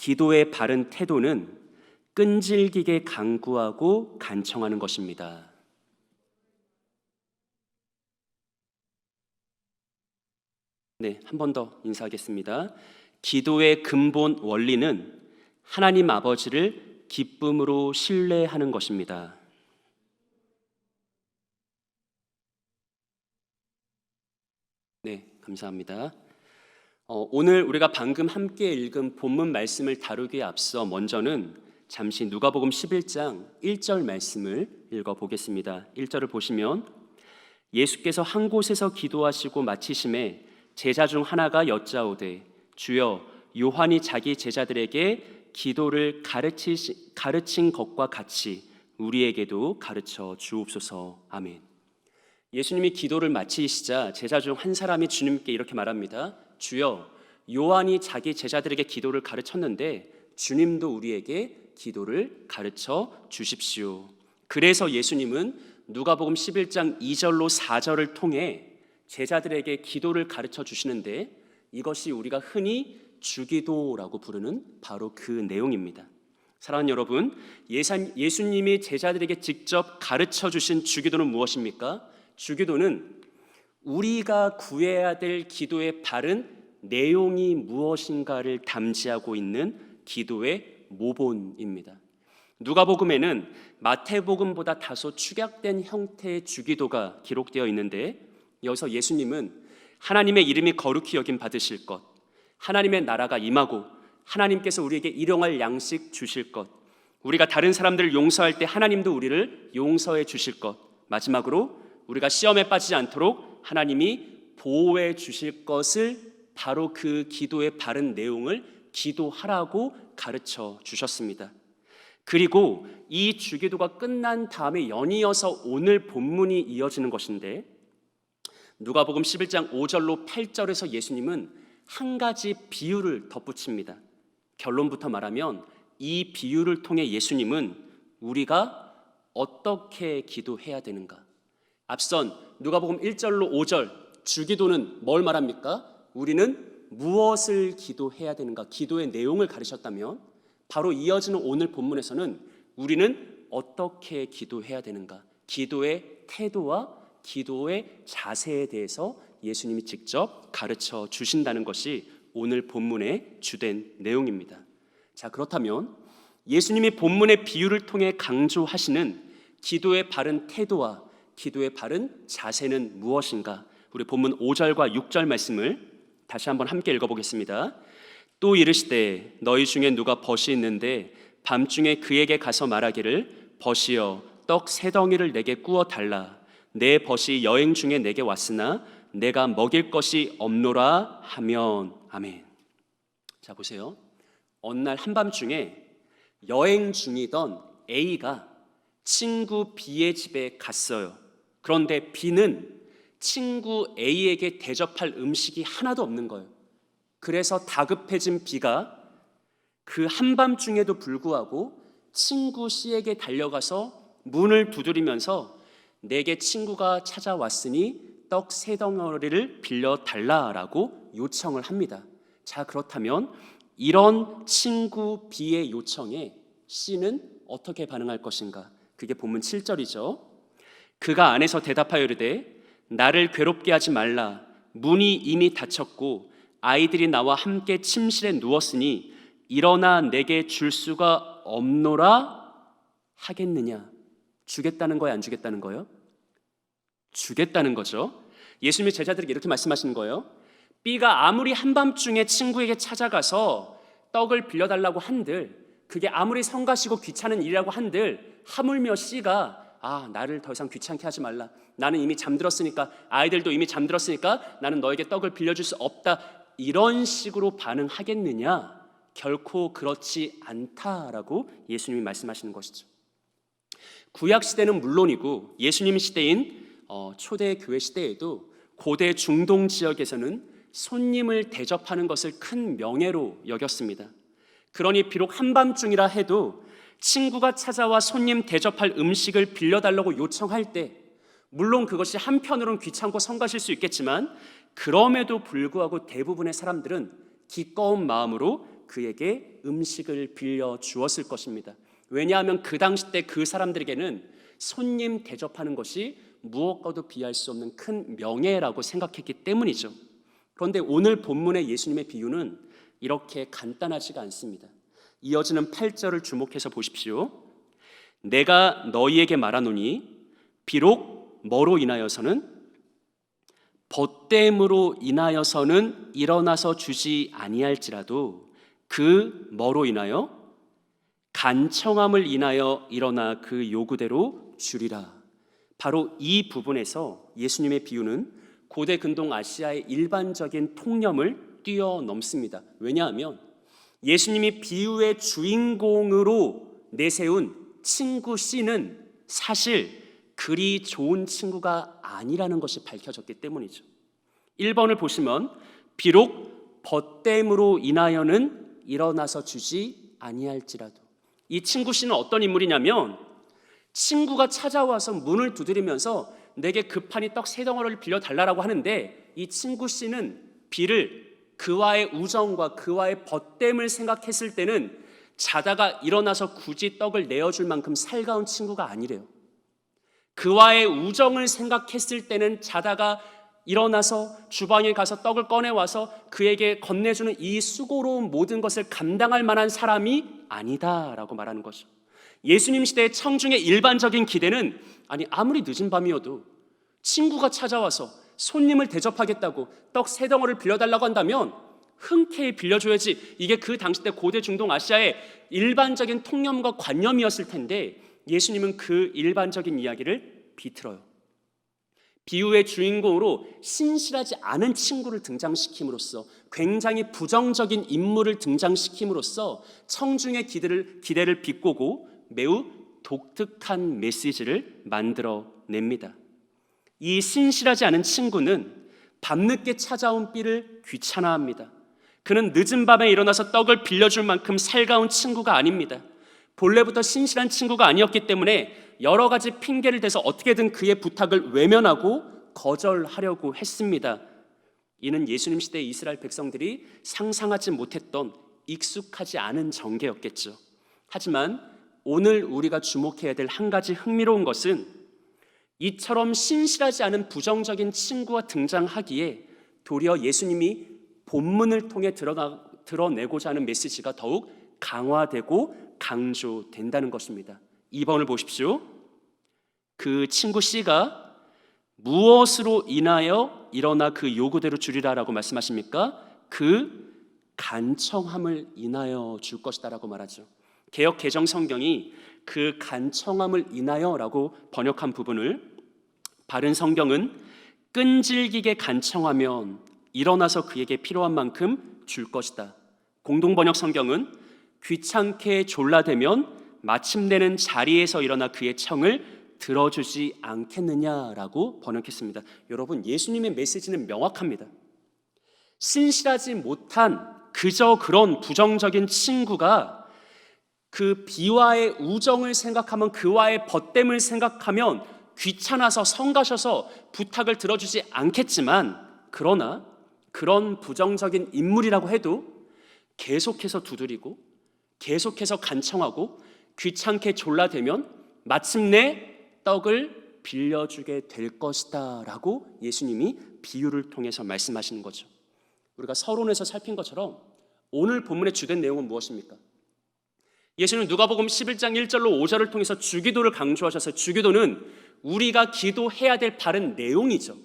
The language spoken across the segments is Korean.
기도의 바른 태도는 끈질기게 간구하고 간청하는 것입니다. 네, 한 번 더 인사하겠습니다. 기도의 근본 원리는 하나님 아버지를 기쁨으로 신뢰하는 것입니다. 네, 감사합니다. 오늘 우리가 방금 함께 읽은 본문 말씀을 다루기에 앞서 먼저는 잠시 누가복음 11장 1절 말씀을 읽어보겠습니다. 1절을 보시면 예수께서 한 곳에서 기도하시고 마치심에 제자 중 하나가 여짜오되 주여 요한이 자기 제자들에게 기도를 가르친 것과 같이 우리에게도 가르쳐 주옵소서. 아멘. 예수님이 기도를 마치시자 제자 중 한 사람이 주님께 이렇게 말합니다. 주여, 요한이 자기 제자들에게 기도를 가르쳤는데 주님도 우리에게 기도를 가르쳐 주십시오. 그래서 예수님은 누가복음 11장 2절로 4절을 통해 제자들에게 기도를 가르쳐 주시는데 이것이 우리가 흔히 주기도라고 부르는 바로 그 내용입니다. 사랑하는 여러분, 예수님이 제자들에게 직접 가르쳐 주신 주기도는 무엇입니까? 주기도는 우리가 구해야 될 기도의 바른 내용이 무엇인가를 담지하고 있는 기도의 모본입니다. 누가복음에는 마태복음보다 다소 축약된 형태의 주기도가 기록되어 있는데 여기서 예수님은 하나님의 이름이 거룩히 여김 받으실 것, 하나님의 나라가 임하고 하나님께서 우리에게 일용할 양식 주실 것, 우리가 다른 사람들을 용서할 때 하나님도 우리를 용서해 주실 것, 마지막으로 우리가 시험에 빠지지 않도록 하나님이 보호해 주실 것을 바로 그 기도의 바른 내용을 기도하라고 가르쳐 주셨습니다. 그리고 이 주기도가 끝난 다음에 연이어서 오늘 본문이 이어지는 것인데 누가복음 11장 5절로 8절에서 예수님은 한 가지 비유를 덧붙입니다. 결론부터 말하면 이 비유를 통해 예수님은 우리가 어떻게 기도해야 되는가, 앞선 누가복음 1절로 5절 주기도는 뭘 말합니까? 우리는 무엇을 기도해야 되는가, 기도의 내용을 가르쳤다면 바로 이어지는 오늘 본문에서는 우리는 어떻게 기도해야 되는가, 기도의 태도와 기도의 자세에 대해서 예수님이 직접 가르쳐 주신다는 것이 오늘 본문의 주된 내용입니다. 자, 그렇다면 예수님이 본문의 비유를 통해 강조하시는 기도의 바른 태도와 기도의 바른 자세는 무엇인가? 우리 본문 5절과 6절 말씀을 다시 한번 함께 읽어보겠습니다. 또 이르시되 너희 중에 누가 벗이 있는데 밤중에 그에게 가서 말하기를 벗이여 떡 세 덩이를 내게 구워 달라. 내 벗이 여행 중에 내게 왔으나 내가 먹일 것이 없노라 하면. 아멘. 자, 보세요. 어느 날 한밤중에 여행 중이던 A가 친구 B의 집에 갔어요. 그런데 B는 친구 A에게 대접할 음식이 하나도 없는 거예요. 그래서 다급해진 B가 그 한밤중에도 불구하고 친구 C에게 달려가서 문을 두드리면서 내게 친구가 찾아왔으니 떡 세 덩어리를 빌려달라라고 요청을 합니다. 자, 그렇다면 이런 친구 B의 요청에 C는 어떻게 반응할 것인가? 그게 본문 7절이죠. 그가 안에서 대답하여 이르되 나를 괴롭게 하지 말라. 문이 이미 닫혔고 아이들이 나와 함께 침실에 누웠으니 일어나 내게 줄 수가 없노라 하겠느냐? 주겠다는 거예요, 안 주겠다는 거예요? 주겠다는 거죠. 예수님이 제자들에게 이렇게 말씀하시는 거예요. B가 아무리 한밤중에 친구에게 찾아가서 떡을 빌려달라고 한들, 그게 아무리 성가시고 귀찮은 일이라고 한들 하물며 C가 나를 더 이상 귀찮게 하지 말라, 나는 이미 잠들었으니까, 아이들도 이미 잠들었으니까 나는 너에게 떡을 빌려줄 수 없다, 이런 식으로 반응하겠느냐? 결코 그렇지 않다라고 예수님이 말씀하시는 것이죠. 구약 시대는 물론이고 예수님 시대인 초대 교회 시대에도 고대 중동 지역에서는 손님을 대접하는 것을 큰 명예로 여겼습니다. 그러니 비록 한밤중이라 해도 친구가 찾아와 손님 대접할 음식을 빌려달라고 요청할 때, 물론 그것이 한편으로는 귀찮고 성가실 수 있겠지만 그럼에도 불구하고 대부분의 사람들은 기꺼운 마음으로 그에게 음식을 빌려 주었을 것입니다. 왜냐하면 그 당시 때 그 사람들에게는 손님 대접하는 것이 무엇과도 비할 수 없는 큰 명예라고 생각했기 때문이죠. 그런데 오늘 본문의 예수님의 비유는 이렇게 간단하지가 않습니다. 이어지는 8절을 주목해서 보십시오. 내가 너희에게 말하노니 비록 뭐로 인하여서는 벗됨으로 인하여서는 일어나서 주지 아니할지라도 그 뭐로 인하여 간청함을 인하여 일어나 그 요구대로 주리라. 바로 이 부분에서 예수님의 비유는 고대 근동 아시아의 일반적인 통념을 뛰어넘습니다. 왜냐하면 예수님이 비유의 주인공으로 내세운 친구 C는 사실 그리 좋은 친구가 아니라는 것이 밝혀졌기 때문이죠. 1번을 보시면 비록 벗됨으로 인하여는 일어나서 주지 아니할지라도, 이 친구 C는 어떤 인물이냐면 친구가 찾아와서 문을 두드리면서 내게 급하니 떡 3덩어리를 빌려달라고 하는데 이 친구 C는 B를 그와의 우정과 그와의 벗됨을 생각했을 때는 자다가 일어나서 굳이 떡을 내어줄 만큼 살가운 친구가 아니래요. 그와의 우정을 생각했을 때는 자다가 일어나서 주방에 가서 떡을 꺼내와서 그에게 건네주는 이 수고로운 모든 것을 감당할 만한 사람이 아니다라고 말하는 거죠. 예수님 시대의 청중의 일반적인 기대는 아무리 늦은 밤이어도 친구가 찾아와서 손님을 대접하겠다고 떡 3덩어리를 빌려달라고 한다면 흔쾌히 빌려줘야지, 이게 그 당시 때 고대 중동 아시아의 일반적인 통념과 관념이었을 텐데 예수님은 그 일반적인 이야기를 비틀어요. 비유의 주인공으로 신실하지 않은 친구를 등장시킴으로써, 굉장히 부정적인 인물을 등장시킴으로써 청중의 기대를 비꼬고 매우 독특한 메시지를 만들어냅니다. 이 신실하지 않은 친구는 밤늦게 찾아온 B를 귀찮아합니다. 그는 늦은 밤에 일어나서 떡을 빌려줄 만큼 살가운 친구가 아닙니다. 본래부터 신실한 친구가 아니었기 때문에 여러 가지 핑계를 대서 어떻게든 그의 부탁을 외면하고 거절하려고 했습니다. 이는 예수님 시대의 이스라엘 백성들이 상상하지 못했던 익숙하지 않은 전개였겠죠. 하지만 오늘 우리가 주목해야 될 한 가지 흥미로운 것은 이처럼 신실하지 않은 부정적인 친구가 등장하기에 도리어 예수님이 본문을 통해 드러내고자 하는 메시지가 더욱 강화되고 강조된다는 것입니다. 2번을 보십시오. 그 친구 C가 무엇으로 인하여 일어나 그 요구대로 주리라라고 말씀하십니까? 그 간청함을 인하여 줄 것이다라고 말하죠. 개역 개정 성경이 그 간청함을 인하여라고 번역한 부분을, 바른 성경은 끈질기게 간청하면 일어나서 그에게 필요한 만큼 줄 것이다. 공동 번역 성경은 귀찮게 졸라대면 마침내는 자리에서 일어나 그의 청을 들어주지 않겠느냐라고 번역했습니다. 여러분, 예수님의 메시지는 명확합니다. 신실하지 못한 그저 그런 부정적인 친구가 그 B와의 우정을 생각하면, 그와의 벗됨을 생각하면 귀찮아서 성가셔서 부탁을 들어주지 않겠지만, 그러나 그런 부정적인 인물이라고 해도 계속해서 두드리고 계속해서 간청하고 귀찮게 졸라대면 마침내 떡을 빌려주게 될 것이다 라고 예수님이 비유를 통해서 말씀하시는 거죠. 우리가 서론에서 살핀 것처럼 오늘 본문의 주된 내용은 무엇입니까? 예수님은 누가복음 11장 1절로 5절을 통해서 주기도를 강조하셔서, 주기도는 우리가 기도해야 될 바른 내용이죠.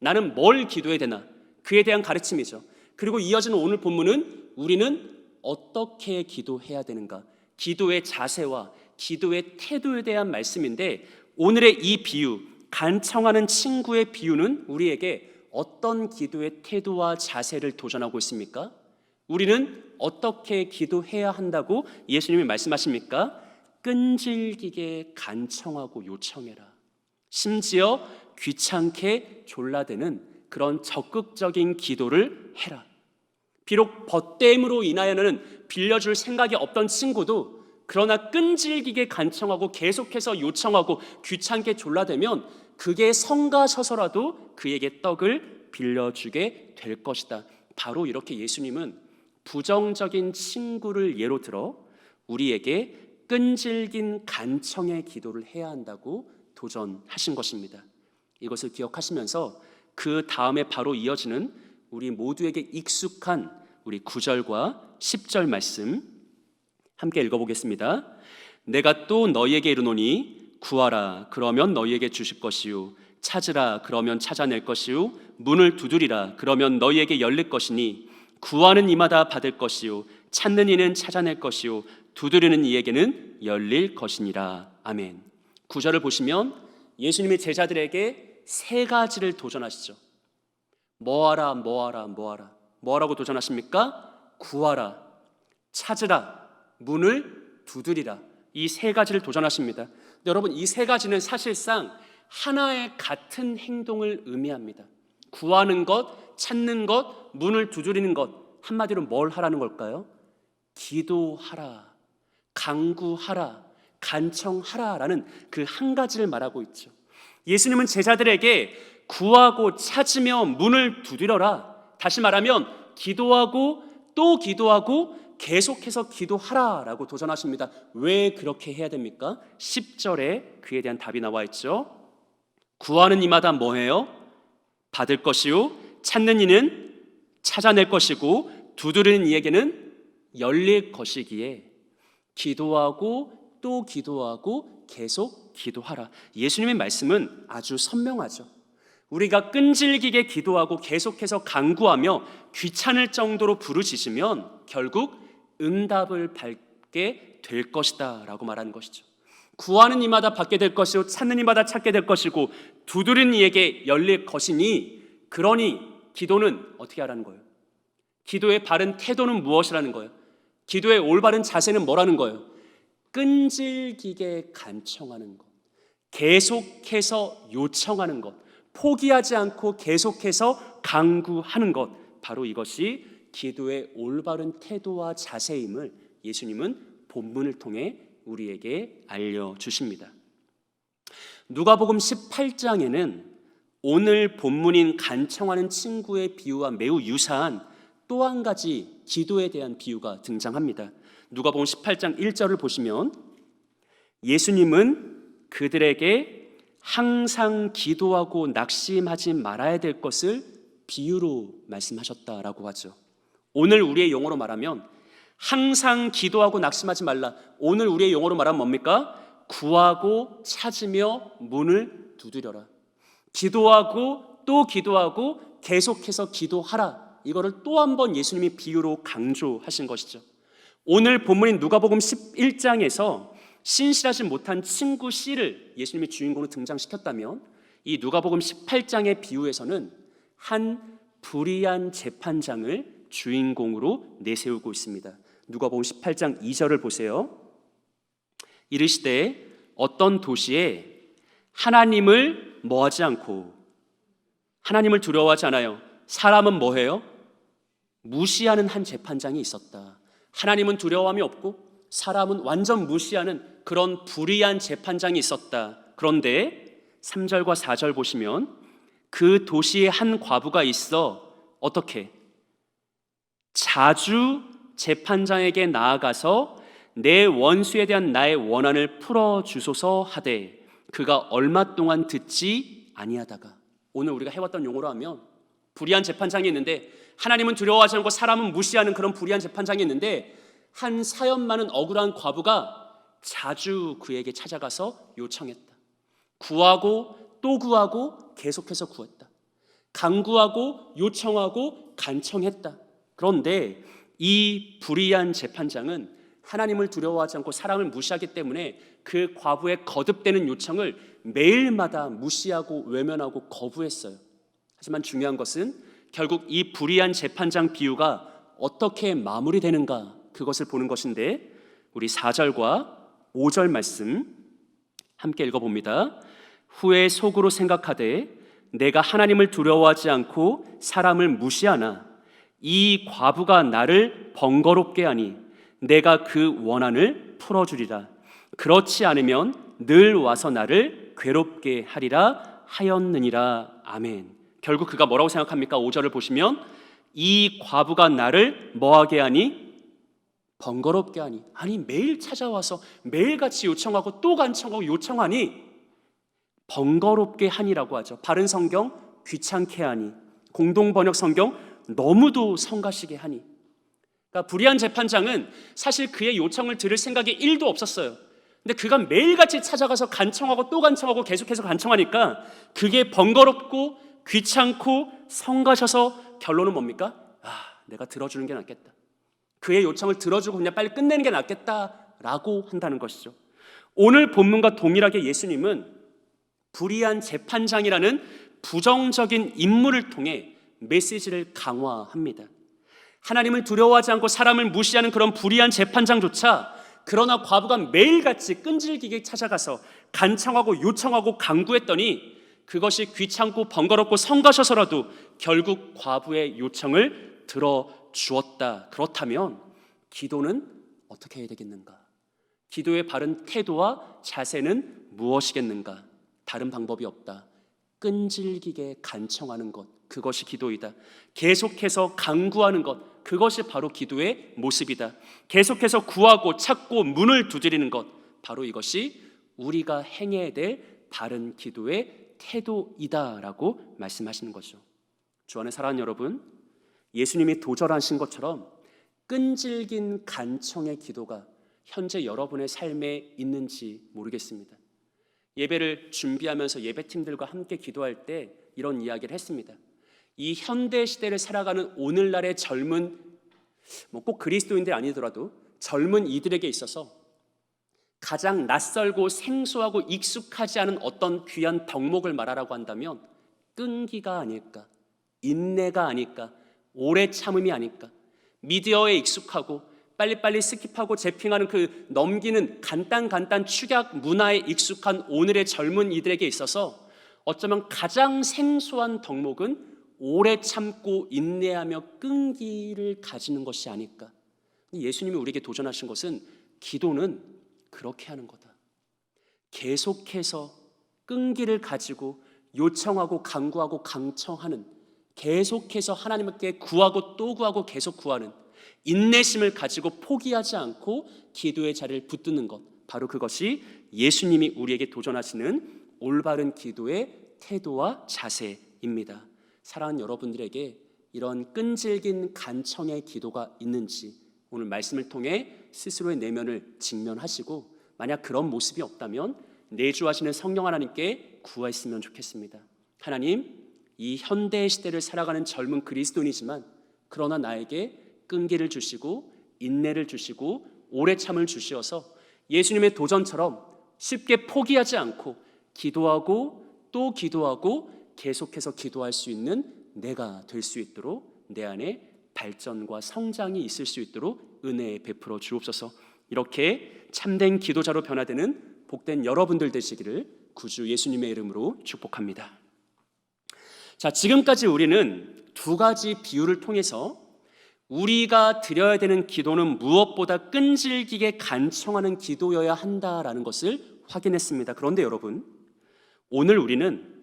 나는 뭘 기도해야 되나, 그에 대한 가르침이죠. 그리고 이어지는 오늘 본문은 우리는 어떻게 기도해야 되는가, 기도의 자세와 기도의 태도에 대한 말씀인데, 오늘의 이 비유, 간청하는 친구의 비유는 우리에게 어떤 기도의 태도와 자세를 도전하고 있습니까? 우리는 어떻게 기도해야 한다고 예수님이 말씀하십니까? 끈질기게 간청하고 요청해라. 심지어 귀찮게 졸라대는 그런 적극적인 기도를 해라. 비록 벗됨으로 인하여는 빌려줄 생각이 없던 친구도, 그러나 끈질기게 간청하고 계속해서 요청하고 귀찮게 졸라대면 그게 성가셔서라도 그에게 떡을 빌려주게 될 것이다. 바로 이렇게 예수님은 부정적인 친구를 예로 들어 우리에게 끈질긴 간청의 기도를 해야 한다고 도전하신 것입니다. 이것을 기억하시면서 그 다음에 바로 이어지는 우리 모두에게 익숙한 우리 9절과 10절 말씀 함께 읽어보겠습니다. 내가 또 너희에게 이르노니 구하라 그러면 너희에게 주실 것이요 찾으라 그러면 찾아낼 것이요 문을 두드리라 그러면 너희에게 열릴 것이니 구하는 이마다 받을 것이요 찾는 이는 찾아낼 것이요 두드리는 이에게는 열릴 것이니라. 아멘. 9절을 보시면 예수님이 제자들에게 세 가지를 도전하시죠. 뭐하라 뭐하라 뭐하라. 뭐라고 도전하십니까? 구하라, 찾으라, 문을 두드리라. 이 세 가지를 도전하십니다. 근데 여러분, 이 세 가지는 사실상 하나의 같은 행동을 의미합니다. 구하는 것, 찾는 것, 문을 두드리는 것. 한마디로 뭘 하라는 걸까요? 기도하라, 간구하라, 간청하라라는 그 한 가지를 말하고 있죠. 예수님은 제자들에게 구하고 찾으며 문을 두드려라, 다시 말하면 기도하고 또 기도하고 계속해서 기도하라라고 도전하십니다. 왜 그렇게 해야 됩니까? 10절에 그에 대한 답이 나와 있죠. 구하는 이마다 뭐해요? 받을 것이요 찾는 이는 찾아낼 것이고 두드리는 이에게는 열릴 것이기에 기도하고 또 기도하고 계속 기도하라. 예수님의 말씀은 아주 선명하죠. 우리가 끈질기게 기도하고 계속해서 간구하며 귀찮을 정도로 부르짖으면 결국 응답을 받게 될 것이다 라고 말하는 것이죠. 구하는 이마다 받게 될 것이고 찾는 이마다 찾게 될 것이고 두드리는 이에게 열릴 것이니, 그러니 기도는 어떻게 하라는 거예요? 기도의 바른 태도는 무엇이라는 거예요? 기도의 올바른 자세는 뭐라는 거예요? 끈질기게 간청하는 것, 계속해서 요청하는 것, 포기하지 않고 계속해서 간구하는 것, 바로 이것이 기도의 올바른 태도와 자세임을 예수님은 본문을 통해 우리에게 알려주십니다. 누가복음 18장에는 오늘 본문인 간청하는 친구의 비유와 매우 유사한 또 한 가지 기도에 대한 비유가 등장합니다. 누가복음 18장 1절을 보시면 예수님은 그들에게 항상 기도하고 낙심하지 말아야 될 것을 비유로 말씀하셨다라고 하죠. 오늘 우리의 용어로 말하면 항상 기도하고 낙심하지 말라. 오늘 우리의 용어로 말하면 뭡니까? 구하고 찾으며 문을 두드려라. 기도하고 또 기도하고 계속해서 기도하라. 이거를 또 한 번 예수님이 비유로 강조하신 것이죠. 오늘 본문인 누가복음 11장에서 신실하지 못한 친구 C를 예수님이 주인공으로 등장시켰다면, 이 누가복음 18장의 비유에서는 한 불의한 재판장을 주인공으로 내세우고 있습니다. 누가복음 18장 2절을 보세요. 이르시되 어떤 도시에 하나님을 뭐하지 않고, 하나님을 두려워하지 않아요. 사람은 뭐해요? 무시하는 한 재판장이 있었다. 하나님은 두려움이 없고 사람은 완전 무시하는 그런 불의한 재판장이 있었다. 그런데 3절과 4절 보시면 그 도시에 한 과부가 있어 어떻게? 자주 재판장에게 나아가서 내 원수에 대한 나의 원한을 풀어주소서 하되 그가 얼마 동안 듣지 아니하다가, 오늘 우리가 해왔던 용어로 하면 불의한 재판장이 있는데, 하나님은 두려워하지 않고 사람은 무시하는 그런 불의한 재판장이 있는데, 한 사연 많은 억울한 과부가 자주 그에게 찾아가서 요청했다. 구하고 또 구하고 계속해서 구했다. 간구하고 요청하고 간청했다. 그런데 이 불의한 재판장은 하나님을 두려워하지 않고 사람을 무시하기 때문에 그 과부의 거듭되는 요청을 매일마다 무시하고 외면하고 거부했어요. 하지만 중요한 것은 결국 이 불의한 재판장 비유가 어떻게 마무리되는가, 그것을 보는 것인데, 우리 4절과 5절 말씀 함께 읽어봅니다. 후에 속으로 생각하되 내가 하나님을 두려워하지 않고 사람을 무시하나 이 과부가 나를 번거롭게 하니 내가 그 원한을 풀어주리라. 그렇지 않으면 늘 와서 나를 괴롭게 하리라 하였느니라. 아멘. 결국 그가 뭐라고 생각합니까? 5절을 보시면 이 과부가 나를 뭐하게 하니? 번거롭게 하니. 아니, 매일 찾아와서 매일같이 요청하고 또 간청하고 요청하니 번거롭게 하니라고 하죠. 바른 성경 귀찮게 하니, 공동번역 성경 너무도 성가시게 하니. 그러니까 불의한 재판장은 사실 그의 요청을 들을 생각이 1도 없었어요. 근데 그가 매일같이 찾아가서 간청하고 또 간청하고 계속해서 간청하니까 그게 번거롭고 귀찮고 성가셔서 결론은 뭡니까? 내가 들어주는 게 낫겠다. 그의 요청을 들어주고 그냥 빨리 끝내는 게 낫겠다라고 한다는 것이죠. 오늘 본문과 동일하게 예수님은 불의한 재판장이라는 부정적인 인물을 통해 메시지를 강화합니다. 하나님을 두려워하지 않고 사람을 무시하는 그런 불의한 재판장조차 그러나 과부가 매일같이 끈질기게 찾아가서 간청하고 요청하고 강구했더니 그것이 귀찮고 번거롭고 성가셔서라도 결국 과부의 요청을 들어주었다. 그렇다면 기도는 어떻게 해야 되겠는가? 기도의 바른 태도와 자세는 무엇이겠는가? 다른 방법이 없다. 끈질기게 간청하는 것, 그것이 기도이다. 계속해서 간구하는 것, 그것이 바로 기도의 모습이다. 계속해서 구하고 찾고 문을 두드리는 것, 바로 이것이 우리가 행해야 될 바른 기도의 태도이다라고 말씀하시는 거죠. 주 안에 사랑하는 여러분, 예수님이 도전하신 것처럼 끈질긴 간청의 기도가 현재 여러분의 삶에 있는지 모르겠습니다. 예배를 준비하면서 예배팀들과 함께 기도할 때 이런 이야기를 했습니다. 이 현대 시대를 살아가는 오늘날의 젊은, 꼭 그리스도인들이 아니더라도 젊은 이들에게 있어서 가장 낯설고 생소하고 익숙하지 않은 어떤 귀한 덕목을 말하라고 한다면 끈기가 아닐까, 인내가 아닐까, 오래 참음이 아닐까. 미디어에 익숙하고 빨리빨리 스킵하고 재핑하는 그 넘기는 간단 축약 문화에 익숙한 오늘의 젊은 이들에게 있어서 어쩌면 가장 생소한 덕목은 오래 참고 인내하며 끈기를 가지는 것이 아닐까. 예수님이 우리에게 도전하신 것은 기도는 그렇게 하는 거다. 계속해서 끈기를 가지고 요청하고 간구하고 강청하는, 계속해서 하나님께 구하고 또 구하고 계속 구하는 인내심을 가지고 포기하지 않고 기도의 자리를 붙드는 것, 바로 그것이 예수님이 우리에게 도전하시는 올바른 기도의 태도와 자세입니다. 사랑하는 여러분들에게 이런 끈질긴 간청의 기도가 있는지 오늘 말씀을 통해 스스로의 내면을 직면하시고, 만약 그런 모습이 없다면 내주하시는 성령 하나님께 구했으면 좋겠습니다. 하나님, 이 현대 시대를 살아가는 젊은 그리스도인이지만 그러나 나에게 끈기를 주시고 인내를 주시고 오래 참을 주시어서 예수님의 도전처럼 쉽게 포기하지 않고 기도하고 또 기도하고 계속해서 기도할 수 있는 내가 될 수 있도록 내 안에 발전과 성장이 있을 수 있도록 은혜 베풀어 주옵소서. 이렇게 참된 기도자로 변화되는 복된 여러분들 되시기를 구주 예수님의 이름으로 축복합니다. 자, 지금까지 우리는 두 가지 비유를 통해서 우리가 드려야 되는 기도는 무엇보다 끈질기게 간청하는 기도여야 한다라는 것을 확인했습니다. 그런데 여러분, 오늘 우리는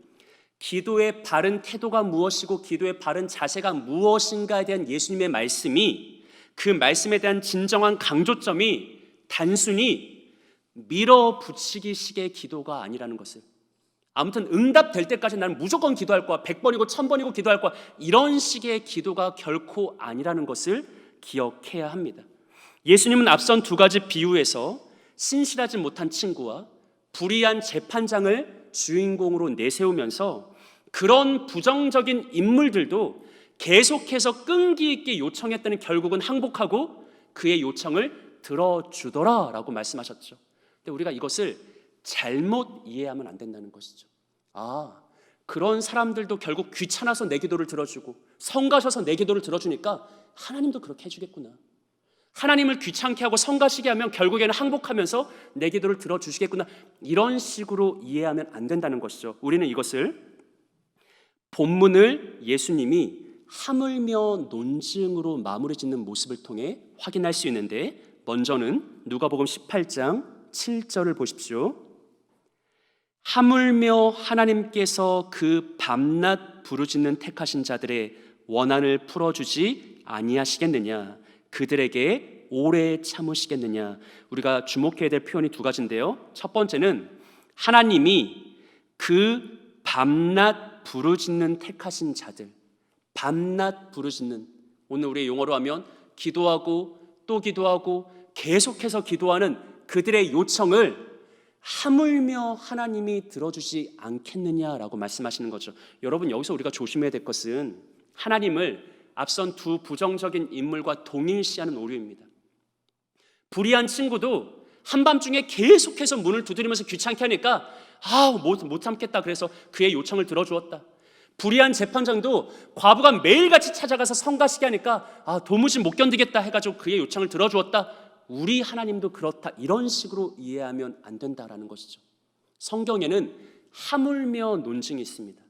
기도의 바른 태도가 무엇이고 기도의 바른 자세가 무엇인가에 대한 예수님의 말씀이, 그 말씀에 대한 진정한 강조점이 단순히 밀어붙이기식의 기도가 아니라는 것을, 아무튼 응답될 때까지 나는 무조건 기도할 거야, 100번이고 1000번이고 기도할 거야, 이런 식의 기도가 결코 아니라는 것을 기억해야 합니다. 예수님은 앞선 두 가지 비유에서 신실하지 못한 친구와 불의한 재판장을 주인공으로 내세우면서 그런 부정적인 인물들도 계속해서 끈기 있게 요청했더니 결국은 항복하고 그의 요청을 들어주더라라고 말씀하셨죠. 근데 우리가 이것을 잘못 이해하면 안 된다는 것이죠. 그런 사람들도 결국 귀찮아서 내 기도를 들어주고 성가셔서 내 기도를 들어주니까 하나님도 그렇게 해주겠구나. 하나님을 귀찮게 하고 성가시게 하면 결국에는 항복하면서 내 기도를 들어주시겠구나. 이런 식으로 이해하면 안 된다는 것이죠. 우리는 이것을 본문을 예수님이 하물며 논증으로 마무리 짓는 모습을 통해 확인할 수 있는데, 먼저는 누가복음 18장 7절을 보십시오. 하물며 하나님께서 그 밤낮 부르짖는 택하신 자들의 원한을 풀어주지 아니하시겠느냐? 그들에게 오래 참으시겠느냐? 우리가 주목해야 될 표현이 두 가지인데요. 첫 번째는 하나님이 그 밤낮 부르짖는 택하신 자들, 밤낮 부르짖는, 오늘 우리의 용어로 하면 기도하고 또 기도하고 계속해서 기도하는 그들의 요청을 하물며 하나님이 들어주지 않겠느냐라고 말씀하시는 거죠. 여러분, 여기서 우리가 조심해야 될 것은 하나님을 앞선 두 부정적인 인물과 동일시하는 오류입니다. 불의한 친구도 한밤중에 계속해서 문을 두드리면서 귀찮게 하니까 못 참겠다, 그래서 그의 요청을 들어주었다. 불의한 재판장도 과부가 매일같이 찾아가서 성가시게 하니까 도무지 못 견디겠다 해가지고 그의 요청을 들어주었다. 우리 하나님도 그렇다, 이런 식으로 이해하면 안 된다라는 것이죠. 성경에는 하물며 논증이 있습니다.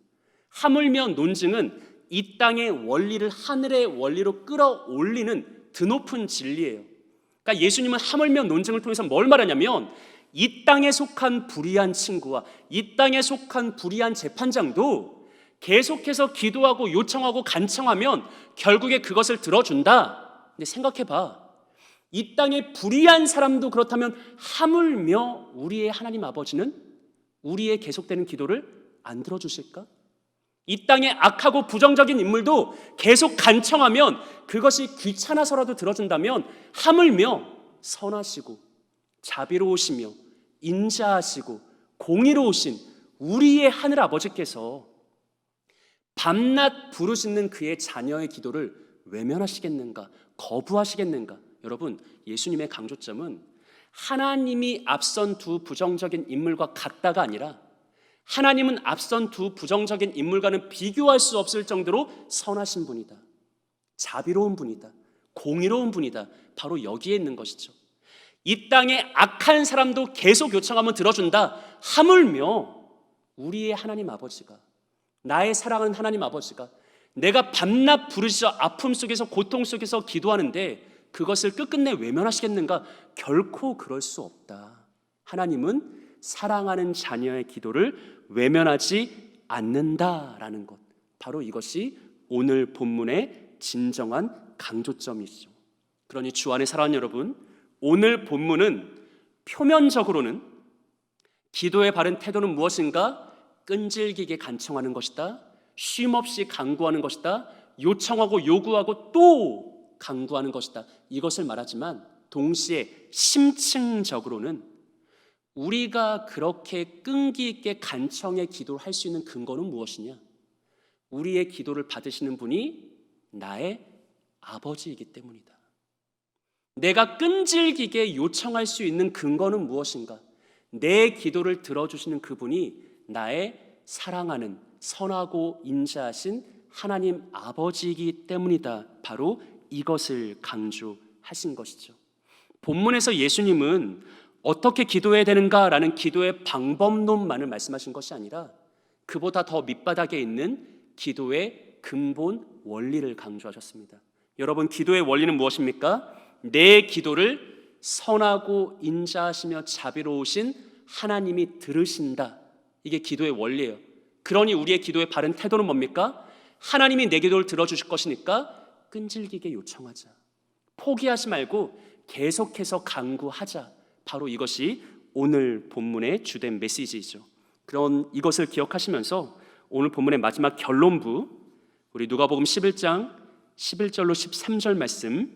하물며 논증은 이 땅의 원리를 하늘의 원리로 끌어올리는 드높은 진리예요. 그러니까 예수님은 하물며 논증을 통해서 뭘 말하냐면, 이 땅에 속한 불의한 친구와 이 땅에 속한 불의한 재판장도 계속해서 기도하고 요청하고 간청하면 결국에 그것을 들어준다. 근데 생각해봐, 이 땅에 불의한 사람도 그렇다면 하물며 우리의 하나님 아버지는 우리의 계속되는 기도를 안 들어주실까? 이 땅에 악하고 부정적인 인물도 계속 간청하면 그것이 귀찮아서라도 들어준다면 하물며 선하시고 자비로우시며 인자하시고 공의로우신 우리의 하늘 아버지께서 밤낮 부르짖는 그의 자녀의 기도를 외면하시겠는가? 거부하시겠는가? 여러분, 예수님의 강조점은 하나님이 앞선 두 부정적인 인물과 같다가 아니라 하나님은 앞선 두 부정적인 인물과는 비교할 수 없을 정도로 선하신 분이다, 자비로운 분이다, 공의로운 분이다. 바로 여기에 있는 것이죠. 이 땅에 악한 사람도 계속 요청하면 들어준다. 하물며 우리의 하나님 아버지가, 나의 사랑하는 하나님 아버지가 내가 밤낮 부르짖어 아픔 속에서 고통 속에서 기도하는데 그것을 끝끝내 외면하시겠는가? 결코 그럴 수 없다. 하나님은 사랑하는 자녀의 기도를 외면하지 않는다라는 것, 바로 이것이 오늘 본문의 진정한 강조점이죠. 그러니 주 안에 사랑하는 여러분, 오늘 본문은 표면적으로는 기도의 바른 태도는 무엇인가? 끈질기게 간청하는 것이다, 쉼없이 간구하는 것이다, 요청하고 요구하고 또 간구하는 것이다, 이것을 말하지만 동시에 심층적으로는 우리가 그렇게 끈기 있게 간청의 기도를 할 수 있는 근거는 무엇이냐? 우리의 기도를 받으시는 분이 나의 아버지이기 때문이다. 내가 끈질기게 요청할 수 있는 근거는 무엇인가? 내 기도를 들어주시는 그분이 나의 사랑하는 선하고 인자하신 하나님 아버지이기 때문이다. 바로 이것을 강조하신 것이죠. 본문에서 예수님은 어떻게 기도해야 되는가라는 기도의 방법론만을 말씀하신 것이 아니라 그보다 더 밑바닥에 있는 기도의 근본 원리를 강조하셨습니다. 여러분, 기도의 원리는 무엇입니까? 내 기도를 선하고 인자하시며 자비로우신 하나님이 들으신다. 이게 기도의 원리예요. 그러니 우리의 기도의 바른 태도는 뭡니까? 하나님이 내 기도를 들어주실 것이니까 끈질기게 요청하자, 포기하지 말고 계속해서 간구하자. 바로 이것이 오늘 본문의 주된 메시지이죠. 그런 이것을 기억하시면서 오늘 본문의 마지막 결론부, 우리 누가복음 11장 11절로 13절 말씀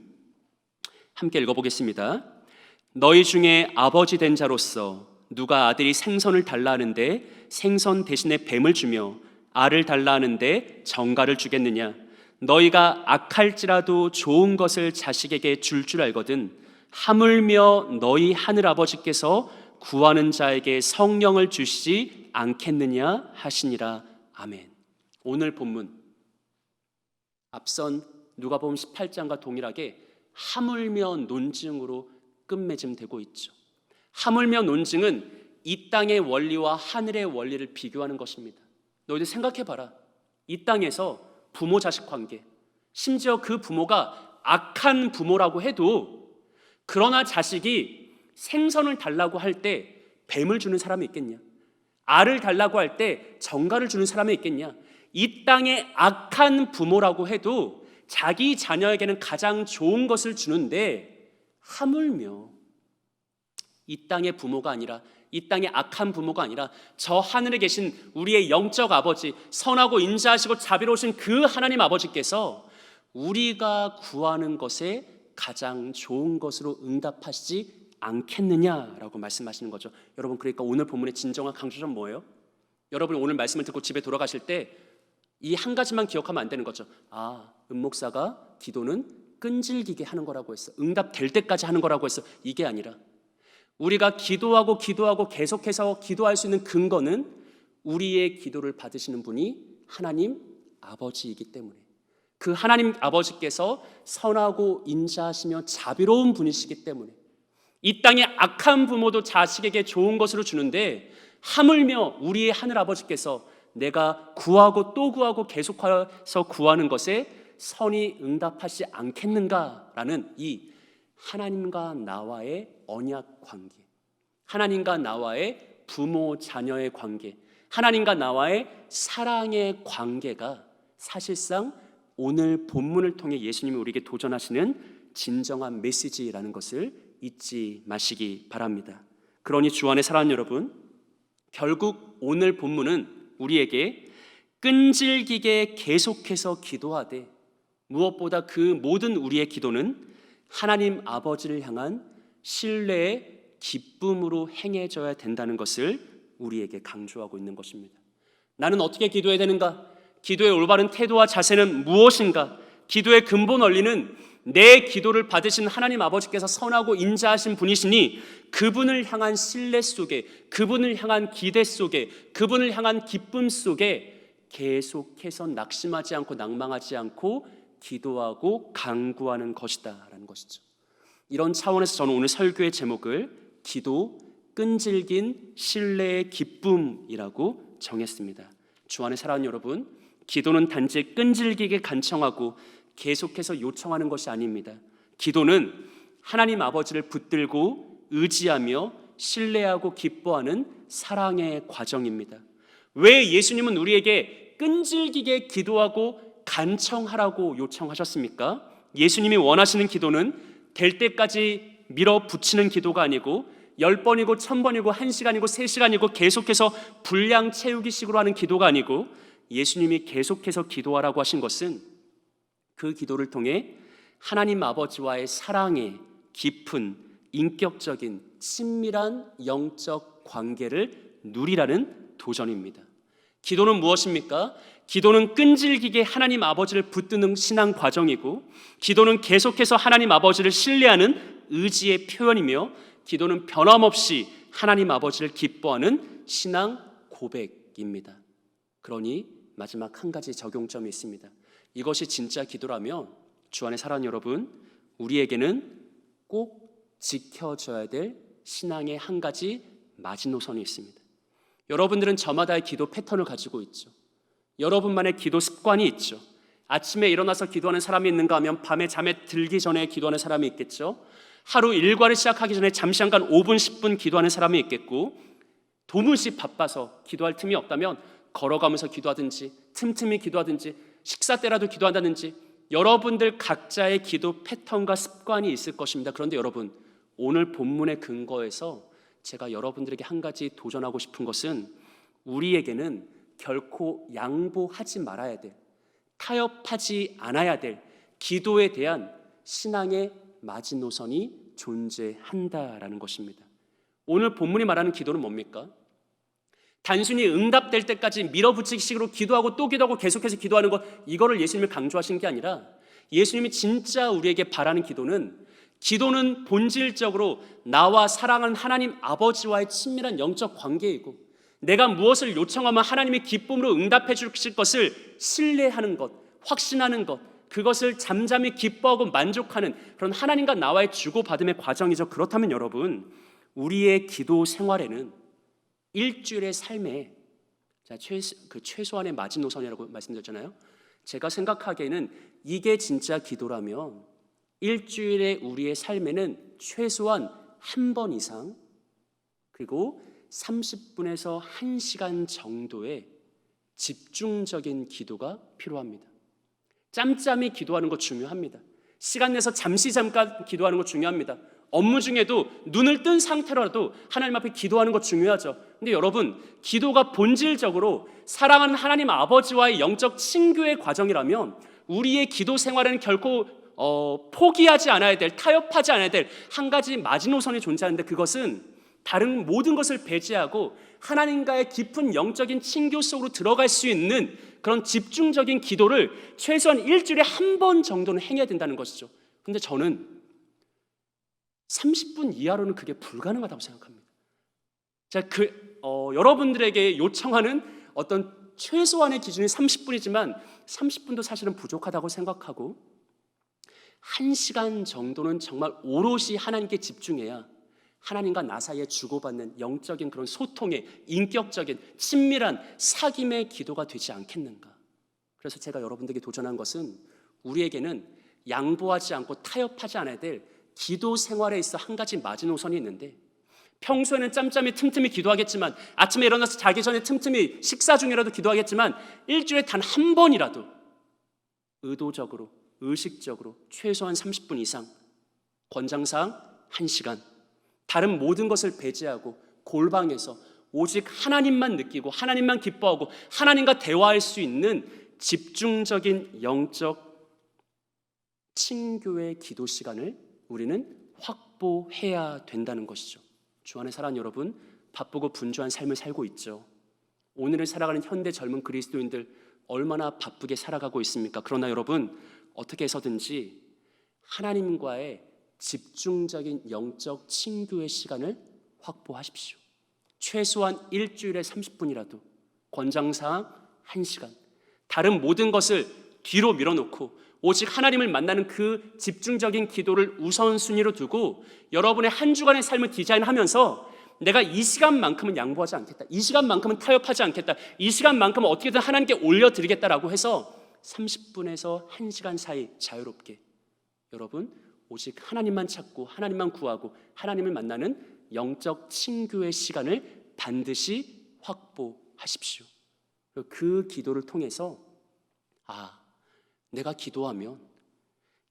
함께 읽어보겠습니다. 너희 중에 아버지 된 자로서 누가 아들이 생선을 달라 하는데 생선 대신에 뱀을 주며 알을 달라 하는데 정갈을 주겠느냐? 너희가 악할지라도 좋은 것을 자식에게 줄 알거든 하물며 너희 하늘 아버지께서 구하는 자에게 성령을 주시지 않겠느냐 하시니라. 아멘. 오늘 본문 앞선 누가복음 18장과 동일하게 하물며 논증으로 끝맺음되고 있죠. 하물며 논증은 이 땅의 원리와 하늘의 원리를 비교하는 것입니다. 너희들 생각해봐라. 이 땅에서 부모 자식 관계, 심지어 그 부모가 악한 부모라고 해도 그러나 자식이 생선을 달라고 할 때 뱀을 주는 사람이 있겠냐? 알을 달라고 할 때 정갈을 주는 사람이 있겠냐? 이 땅의 악한 부모라고 해도 자기 자녀에게는 가장 좋은 것을 주는데 하물며 이 땅의 부모가 아니라, 이 땅의 악한 부모가 아니라 저 하늘에 계신 우리의 영적 아버지, 선하고 인자하시고 자비로우신 그 하나님 아버지께서 우리가 구하는 것에 가장 좋은 것으로 응답하시지 않겠느냐라고 말씀하시는 거죠. 여러분, 그러니까 오늘 본문의 진정한 강조점 뭐예요? 여러분 오늘 말씀을 듣고 집에 돌아가실 때 이 한 가지만 기억하면 안 되는 거죠. 은목사가 기도는 끈질기게 하는 거라고 했어. 응답될 때까지 하는 거라고 했어. 이게 아니라 우리가 기도하고 계속해서 기도할 수 있는 근거는 우리의 기도를 받으시는 분이 하나님 아버지이기 때문에, 그 하나님 아버지께서 선하고 인자하시며 자비로운 분이시기 때문에 이 땅의 악한 부모도 자식에게 좋은 것으로 주는데 하물며 우리의 하늘 아버지께서 내가 구하고 또 구하고 계속해서 구하는 것에 선히 응답하시지 않겠는가라는 이 하나님과 나와의 언약 관계, 하나님과 나와의 부모 자녀의 관계, 하나님과 나와의 사랑의 관계가 사실상 오늘 본문을 통해 예수님이 우리에게 도전하시는 진정한 메시지라는 것을 잊지 마시기 바랍니다. 그러니 주 안에 사랑하는 여러분, 결국 오늘 본문은 우리에게 끈질기게 계속해서 기도하되 무엇보다 그 모든 우리의 기도는 하나님 아버지를 향한 신뢰의 기쁨으로 행해져야 된다는 것을 우리에게 강조하고 있는 것입니다. 나는 어떻게 기도해야 되는가? 기도의 올바른 태도와 자세는 무엇인가? 기도의 근본 원리는 내 기도를 받으신 하나님 아버지께서 선하고 인자하신 분이시니 그분을 향한 신뢰 속에, 그분을 향한 기대 속에, 그분을 향한 기쁨 속에 계속해서 낙심하지 않고 낭망하지 않고 기도하고 간구하는 것이다 라는 것이죠. 이런 차원에서 저는 오늘 설교의 제목을 기도 끈질긴 신뢰의 기쁨이라고 정했습니다. 주 안에 사랑하는 여러분, 기도는 단지 끈질기게 간청하고 계속해서 요청하는 것이 아닙니다. 기도는 하나님 아버지를 붙들고 의지하며 신뢰하고 기뻐하는 사랑의 과정입니다. 왜 예수님은 우리에게 끈질기게 기도하고 간청하라고 요청하셨습니까? 예수님이 원하시는 기도는 될 때까지 밀어붙이는 기도가 아니고 10번이고 1000번이고 1시간이고 3시간이고 계속해서 분량 채우기 식으로 하는 기도가 아니고 예수님이 계속해서 기도하라고 하신 것은 그 기도를 통해 하나님 아버지와의 사랑의 깊은 인격적인 친밀한 영적 관계를 누리라는 도전입니다. 기도는 무엇입니까? 기도는 끈질기게 하나님 아버지를 붙드는 신앙 과정이고, 기도는 계속해서 하나님 아버지를 신뢰하는 의지의 표현이며, 기도는 변함없이 하나님 아버지를 기뻐하는 신앙 고백입니다. 그러니 마지막 한 가지 적용점이 있습니다. 이것이 진짜 기도라면 주 안에 사랑하는 여러분, 우리에게는 꼭 지켜져야 될 신앙의 한 가지 마지노선이 있습니다. 여러분들은 저마다의 기도 패턴을 가지고 있죠. 여러분만의 기도 습관이 있죠. 아침에 일어나서 기도하는 사람이 있는가 하면 밤에 잠에 들기 전에 기도하는 사람이 있겠죠. 하루 일과를 시작하기 전에 잠시 잠깐 5분 10분 기도하는 사람이 있겠고, 도무지 바빠서 기도할 틈이 없다면 걸어가면서 기도하든지 틈틈이 기도하든지 식사 때라도 기도한다든지 여러분들 각자의 기도 패턴과 습관이 있을 것입니다. 그런데 여러분, 오늘 본문의 근거에서 제가 여러분들에게 한 가지 도전하고 싶은 것은 우리에게는 결코 양보하지 말아야 될, 타협하지 않아야 될 기도에 대한 신앙의 마지노선이 존재한다라는 것입니다. 오늘 본문이 말하는 기도는 뭡니까? 단순히 응답될 때까지 밀어붙이기식으로 기도하고 또 기도하고 계속해서 기도하는 것, 이거를 예수님이 강조하신 게 아니라 예수님이 진짜 우리에게 바라는 기도는 본질적으로 나와 사랑하는 하나님 아버지와의 친밀한 영적 관계이고, 내가 무엇을 요청하면 하나님이 기쁨으로 응답해 주실 것을 신뢰하는 것, 확신하는 것, 그것을 잠잠히 기뻐하고 만족하는 그런 하나님과 나와의 주고받음의 과정이죠. 그렇다면 여러분, 우리의 기도 생활에는 일주일의 삶에 최소한의 마지노선이라고 말씀드렸잖아요. 제가 생각하기에는 이게 진짜 기도라면 일주일에 우리의 삶에는 최소한 한 번 이상, 그리고 30분에서 1시간 정도의 집중적인 기도가 필요합니다. 짬짬이 기도하는 거 중요합니다. 시간 내서 잠깐 기도하는 거 중요합니다. 업무 중에도 눈을 뜬 상태로라도 하나님 앞에 기도하는 거 중요하죠. 근데 여러분, 기도가 본질적으로 사랑하는 하나님 아버지와의 영적 친교의 과정이라면 우리의 기도 생활에는 결코 포기하지 않아야 될, 타협하지 않아야 될 한 가지 마지노선이 존재하는데, 그것은 다른 모든 것을 배제하고 하나님과의 깊은 영적인 친교 속으로 들어갈 수 있는 그런 집중적인 기도를 최소한 일주일에 한 번 정도는 행해야 된다는 것이죠. 근데 저는 30분 이하로는 그게 불가능하다고 생각합니다. 제가 여러분들에게 요청하는 어떤 최소한의 기준이 30분이지만 30분도 사실은 부족하다고 생각하고, 1시간 정도는 정말 오롯이 하나님께 집중해야 하나님과 나 사이에 주고받는 영적인 그런 소통의 인격적인 친밀한 사귐의 기도가 되지 않겠는가. 그래서 제가 여러분들에게 도전한 것은 우리에게는 양보하지 않고 타협하지 않아야 될 기도 생활에 있어 한 가지 마지노선이 있는데, 평소에는 짬짬이 틈틈이 기도하겠지만, 아침에 일어나서 자기 전에 틈틈이 식사 중이라도 기도하겠지만, 일주일에 단 한 번이라도 의도적으로 의식적으로 최소한 30분 이상, 권장사항 1시간, 다른 모든 것을 배제하고 골방에서 오직 하나님만 느끼고 하나님만 기뻐하고 하나님과 대화할 수 있는 집중적인 영적 친교의 기도 시간을 우리는 확보해야 된다는 것이죠. 주 안에 사랑하는 여러분, 바쁘고 분주한 삶을 살고 있죠. 오늘을 살아가는 현대 젊은 그리스도인들 얼마나 바쁘게 살아가고 있습니까? 그러나 여러분, 어떻게 해서든지 하나님과의 집중적인 영적 친교의 시간을 확보하십시오. 최소한 일주일에 30분이라도, 권장사항 1시간, 다른 모든 것을 뒤로 밀어놓고 오직 하나님을 만나는 그 집중적인 기도를 우선순위로 두고 여러분의 한 주간의 삶을 디자인하면서 내가 이 시간만큼은 양보하지 않겠다, 이 시간만큼은 타협하지 않겠다, 이 시간만큼은 어떻게든 하나님께 올려드리겠다라고 해서 30분에서 1시간 사이 자유롭게 여러분 오직 하나님만 찾고 하나님만 구하고 하나님을 만나는 영적 친교의 시간을 반드시 확보하십시오. 그 기도를 통해서 내가 기도하면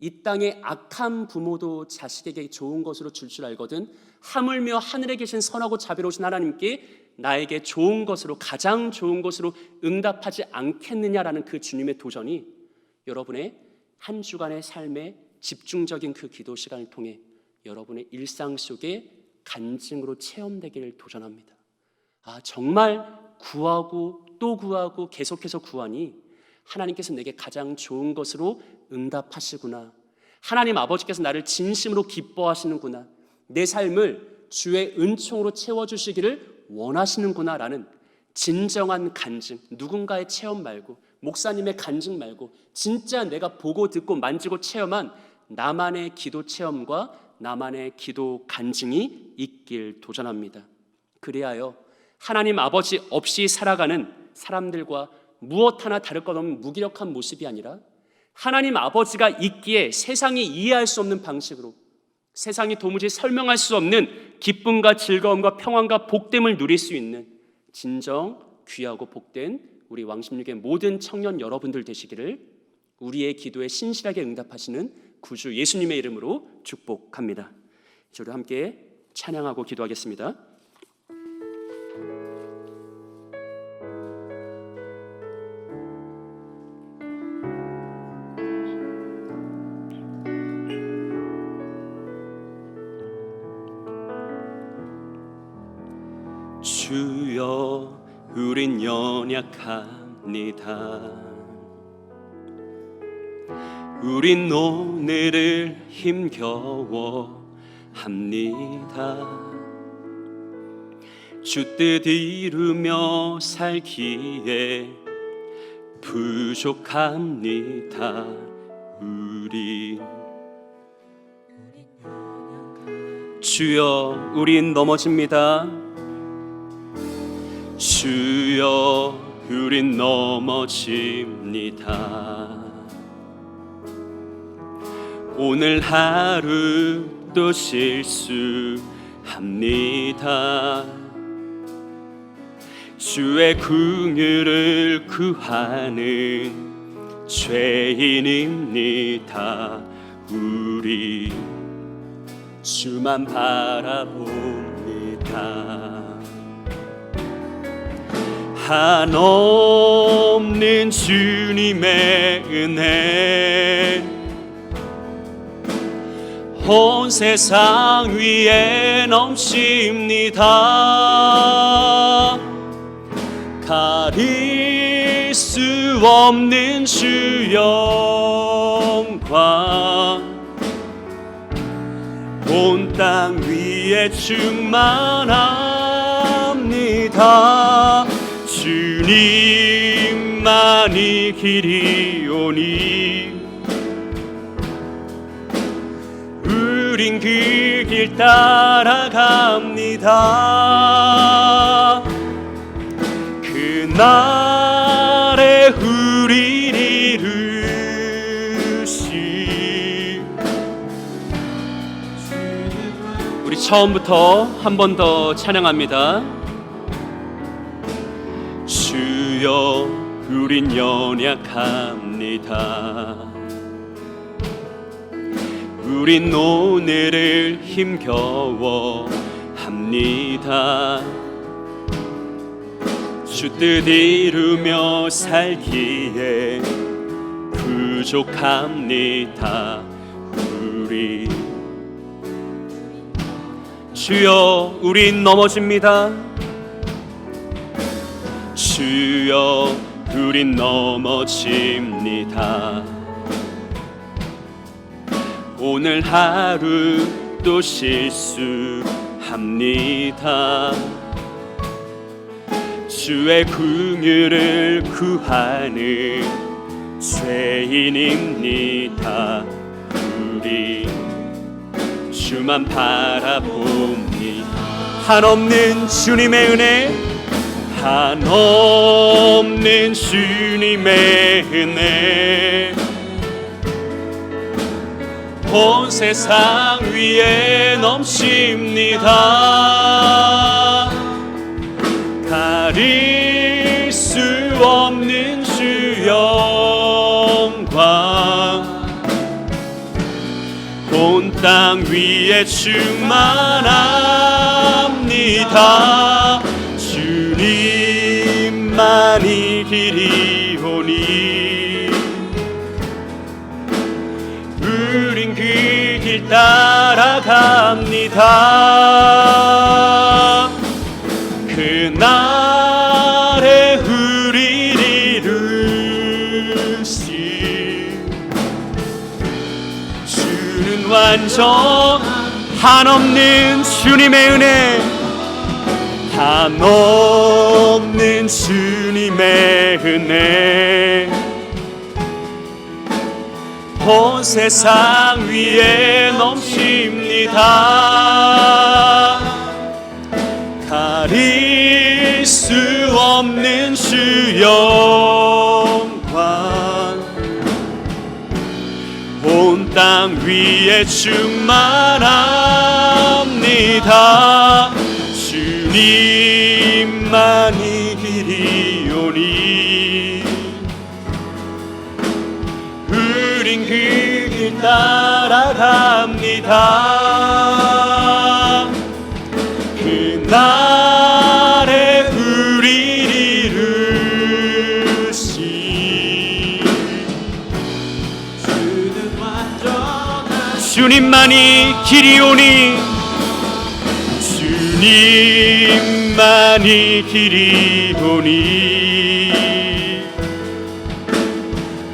이 땅의 악한 부모도 자식에게 좋은 것으로 줄 알거든 하물며 하늘에 계신 선하고 자비로우신 하나님께 나에게 좋은 것으로, 가장 좋은 것으로 응답하지 않겠느냐라는 그 주님의 도전이 여러분의 한 주간의 삶의 집중적인 그 기도 시간을 통해 여러분의 일상 속에 간증으로 체험되기를 도전합니다. 정말 구하고 또 구하고 계속해서 구하니 하나님께서 내게 가장 좋은 것으로 응답하시구나, 하나님 아버지께서 나를 진심으로 기뻐하시는구나, 내 삶을 주의 은총으로 채워주시기를 원하시는구나 라는 진정한 간증, 누군가의 체험 말고 목사님의 간증 말고 진짜 내가 보고 듣고 만지고 체험한 나만의 기도 체험과 나만의 기도 간증이 있길 도전합니다. 그리하여 하나님 아버지 없이 살아가는 사람들과 무엇 하나 다를 것 없는 무기력한 모습이 아니라 하나님 아버지가 있기에 세상이 이해할 수 없는 방식으로, 세상이 도무지 설명할 수 없는 기쁨과 즐거움과 평안과 복됨을 누릴 수 있는 진정 귀하고 복된 우리 왕십육의 모든 청년 여러분들 되시기를 우리의 기도에 신실하게 응답하시는 구주 예수님의 이름으로 축복합니다. 저도 함께 찬양하고 기도하겠습니다. 주여, 우린 연약합니다. 우린 오늘을 힘겨워합니다. 주 뜻 이루며 살기에 부족합니다. 우리 주여, 우린 넘어집니다. 주여, 우린 넘어집니다. 오늘 하루도 실수합니다. 주의 긍휼을 구하는 죄인입니다. 우리 주만 바라봅니다. 한없는 주님의 은혜 온 세상 위에 넘칩니다. 가릴 수 없는 주 영광 온 땅 위에 충만합니다. 주님만이 길이오니 우린 그 길 따라갑니다. 그날에 우릴 이루시. 우리 처음부터 한 번 더 찬양합니다. 주여 우린 연약합니다. 우린 오늘을 힘겨워 합니다. 주 뜻 이루며 살기에 부족합니다. 우리 주여 우린 넘어집니다. 주여 우린 넘어집니다. 오늘 하루 또 실수합니다. 주의 긍휼을 구하는 죄인입니다. 우리 주만 바라봅니다. 한없는 주님의 은혜, 한없는 주님의 은혜 온 세상 위에 넘칩니다. 가릴 수 없는 주 영광 온 땅 위에 충만합니다. 주님만이 길이오니 우린 그 길 따라갑니다. 그날에 우릴 이루시. 주는 완전 한없는 주님의 은혜, 한없는 주님의 은혜 온 세상 위에 넘칩니다. 가릴 수 없는 주 영광 온 땅 위에 충만합니다. 주님만이 길이오니 우린 그 길 따라갑니다. 그날에 우릴 이루시. 주는 완전한 주님만이 길이오니 주님만이 길이오니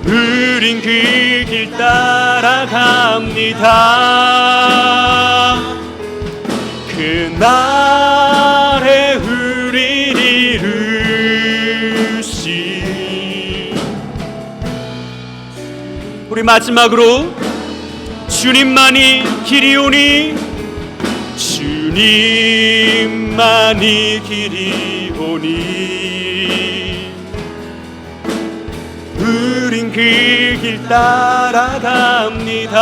우린 그 길 따라갑니다. 그날에 우릴 이루시. 우리 마지막으로 주님만이 길이오니 주님만이 길이오니 우린 그 길 따라갑니다.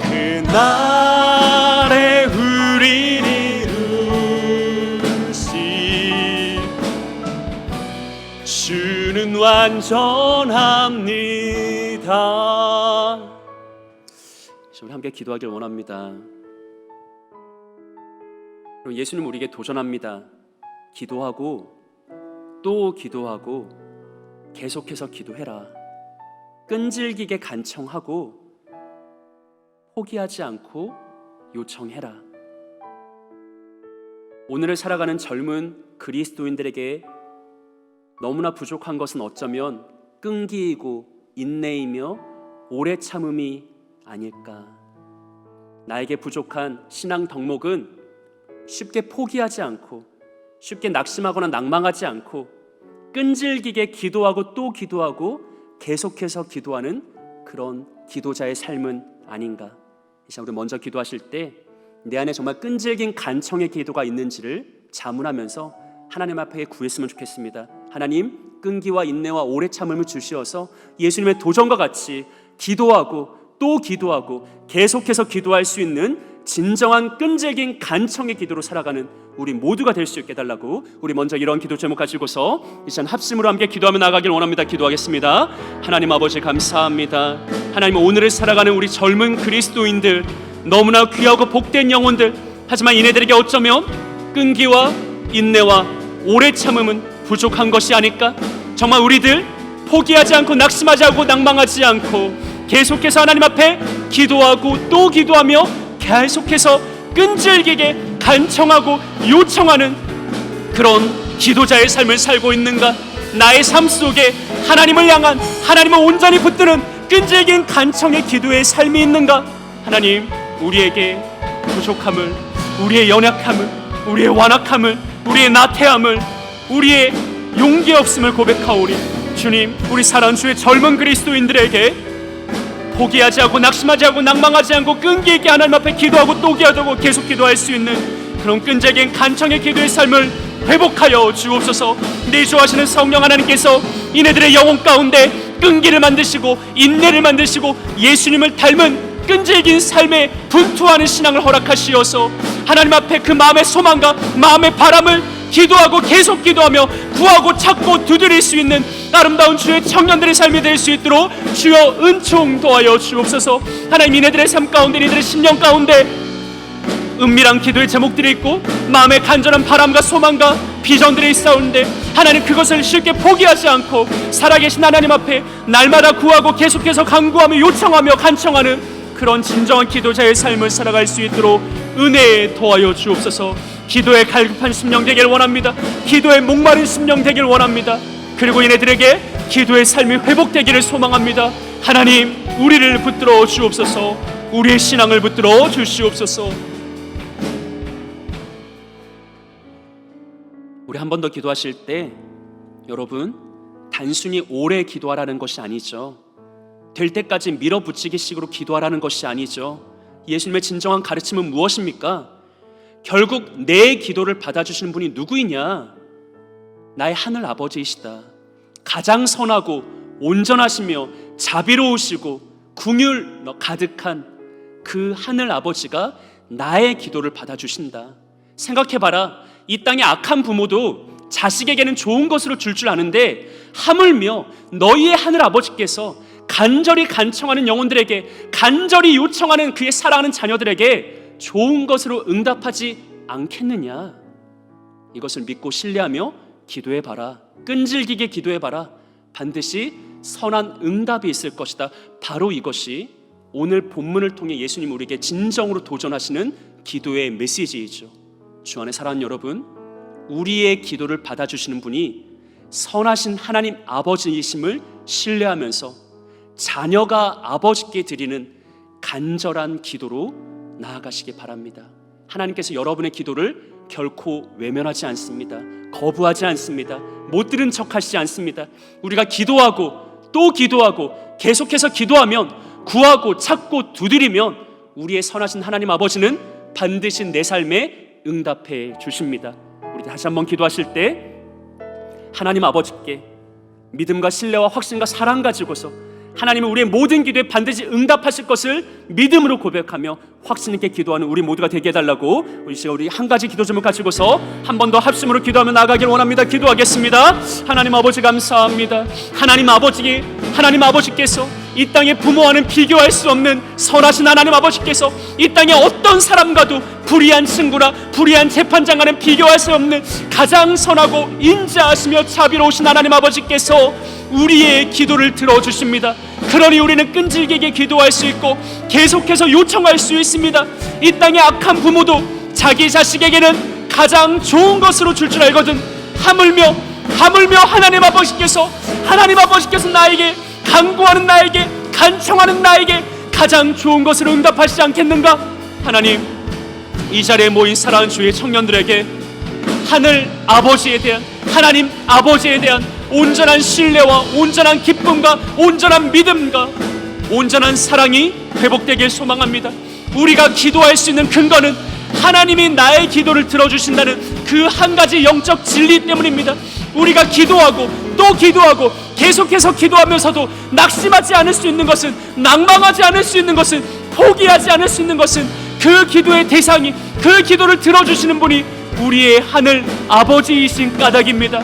그날에 우릴 이루시. 완전합니다. 우리 함께 기도하길 원합니다. 그리고 예수님 우리에게 도전합니다. 기도하고 또 기도하고 계속해서 기도해라. 끈질기게 간청하고 포기하지 않고 요청해라. 오늘을 살아가는 젊은 그리스도인들에게 너무나 부족한 것은 어쩌면 끈기이고 인내이며 오래 참음이 아닐까. 나에게 부족한 신앙 덕목은 쉽게 포기하지 않고 쉽게 낙심하거나 낭망하지 않고 끈질기게 기도하고 또 기도하고 계속해서 기도하는 그런 기도자의 삶은 아닌가. 이 시간 우리 먼저 기도하실 때 내 안에 정말 끈질긴 간청의 기도가 있는지를 자문하면서 하나님 앞에 구했으면 좋겠습니다. 하나님, 끈기와 인내와 오래 참음을 주시어서 예수님의 도전과 같이 기도하고 또 기도하고 계속해서 기도할 수 있는 진정한 끈질긴 간청의 기도로 살아가는 우리 모두가 될 수 있게 해달라고, 우리 먼저 이런 기도 제목 가지고서 이 시간 합심으로 함께 기도하며 나아가길 원합니다. 기도하겠습니다. 하나님 아버지 감사합니다. 하나님, 오늘을 살아가는 우리 젊은 그리스도인들, 너무나 귀하고 복된 영혼들, 하지만 이네들에게 어쩌면 끈기와 인내와 오래 참음은 부족한 것이 아닐까. 정말 우리들 포기하지 않고 낙심하지 않고 낭망하지 않고 계속해서 하나님 앞에 기도하고 또 기도하며 계속해서 끈질기게 간청하고 요청하는 그런 기도자의 삶을 살고 있는가. 나의 삶 속에 하나님을 향한, 하나님을 온전히 붙드는 끈질긴 간청의 기도의 삶이 있는가. 하나님, 우리에게 부족함을, 우리의 연약함을, 우리의 완악함을, 우리의 나태함을, 우리의 용기 없음을 고백하오리. 주님, 우리 사랑하는 주의 젊은 그리스도인들에게 포기하지 않고 낙심하지 않고 낭망하지 않고 끈기 있게 하나님 앞에 기도하고 또 기도하고 계속 기도할 수 있는 그런 끈질긴 간청의 기도의 삶을 회복하여 주옵소서. 내 좋아하시는 성령 하나님께서 이네들의 영혼 가운데 끈기를 만드시고 인내를 만드시고 예수님을 닮은 끈질긴 삶에 분투하는 신앙을 허락하시어서 하나님 앞에 그 마음의 소망과 마음의 바람을 기도하고 계속 기도하며 구하고 찾고 두드릴 수 있는 아름다운 주의 청년들의 삶이 될 수 있도록 주여 은총 도하여 주옵소서. 하나님, 이네들의 삶 가운데, 이네들의 심령 가운데 은밀한 기도의 제목들이 있고 마음의 간절한 바람과 소망과 비전들이 있사오는데 하나님, 그것을 쉽게 포기하지 않고 살아계신 하나님 앞에 날마다 구하고 계속해서 간구하며 요청하며 간청하는 그런 진정한 기도자의 삶을 살아갈 수 있도록 은혜에 도하여 주옵소서. 기도에 갈급한 심령 되길 원합니다. 기도에 목마른 심령 되길 원합니다. 그리고 이네들에게 기도의 삶이 회복되기를 소망합니다. 하나님, 우리를 붙들어 주옵소서. 우리의 신앙을 붙들어 주시옵소서. 우리 한 번 더 기도하실 때 여러분, 단순히 오래 기도하라는 것이 아니죠. 될 때까지 밀어붙이기 식으로 기도하라는 것이 아니죠. 예수님의 진정한 가르침은 무엇입니까? 결국 내 기도를 받아주시는 분이 누구이냐? 나의 하늘 아버지이시다. 가장 선하고 온전하시며 자비로우시고 긍휼 가득한 그 하늘 아버지가 나의 기도를 받아주신다. 생각해봐라. 이 땅의 악한 부모도 자식에게는 좋은 것으로 줄 아는데 하물며 너희의 하늘 아버지께서 간절히 간청하는 영혼들에게, 간절히 요청하는 그의 사랑하는 자녀들에게 좋은 것으로 응답하지 않겠느냐. 이것을 믿고 신뢰하며 기도해봐라. 끈질기게 기도해봐라. 반드시 선한 응답이 있을 것이다. 바로 이것이 오늘 본문을 통해 예수님 우리에게 진정으로 도전하시는 기도의 메시지이죠. 주 안에 사랑하는 여러분, 우리의 기도를 받아주시는 분이 선하신 하나님 아버지이심을 신뢰하면서 자녀가 아버지께 드리는 간절한 기도로 나아가시기 바랍니다. 하나님께서 여러분의 기도를 결코 외면하지 않습니다. 거부하지 않습니다. 못 들은 척하시지 않습니다. 우리가 기도하고 또 기도하고 계속해서 기도하면, 구하고 찾고 두드리면 우리의 선하신 하나님 아버지는 반드시 내 삶에 응답해 주십니다. 우리 다시 한번 기도하실 때 하나님 아버지께 믿음과 신뢰와 확신과 사랑 가지고서 하나님은 우리의 모든 기도에 반드시 응답하실 것을 믿음으로 고백하며 확신 있게 기도하는 우리 모두가 되게 해달라고 우리 한 가지 기도 제목 가지고서 한 번 더 합심으로 기도하며 나아가길 원합니다. 기도하겠습니다. 하나님 아버지 감사합니다. 하나님 아버지께서 이 땅의 부모와는 비교할 수 없는 선하신 하나님 아버지께서 이 땅의 어떤 사람과도 불의한 친구나 불의한 재판장과는 비교할 수 없는 가장 선하고 인자하시며 자비로우신 하나님 아버지께서 우리의 기도를 들어주십니다. 그러니 우리는 끈질기게 기도할 수 있고 계속해서 요청할 수 있습니다. 이 땅의 악한 부모도 자기 자식에게는 가장 좋은 것으로 줄 알거든 하물며 하나님 아버지께서 나에게 간구하는 나에게 간청하는 나에게 가장 좋은 것을 응답하시지 않겠는가? 하나님, 이 자리에 모인 사랑하는 주의 청년들에게 하나님 아버지에 대한 온전한 신뢰와 온전한 기쁨과 온전한 믿음과 온전한 사랑이 회복되길 소망합니다. 우리가 기도할 수 있는 근거는 하나님이 나의 기도를 들어주신다는 그 한 가지 영적 진리 때문입니다. 우리가 기도하고 또 기도하고 계속해서 기도하면서도 낙심하지 않을 수 있는 것은, 낭망하지 않을 수 있는 것은, 포기하지 않을 수 있는 것은 그 기도의 대상이, 그 기도를 들어주시는 분이 우리의 하늘 아버지이신 까닭입니다.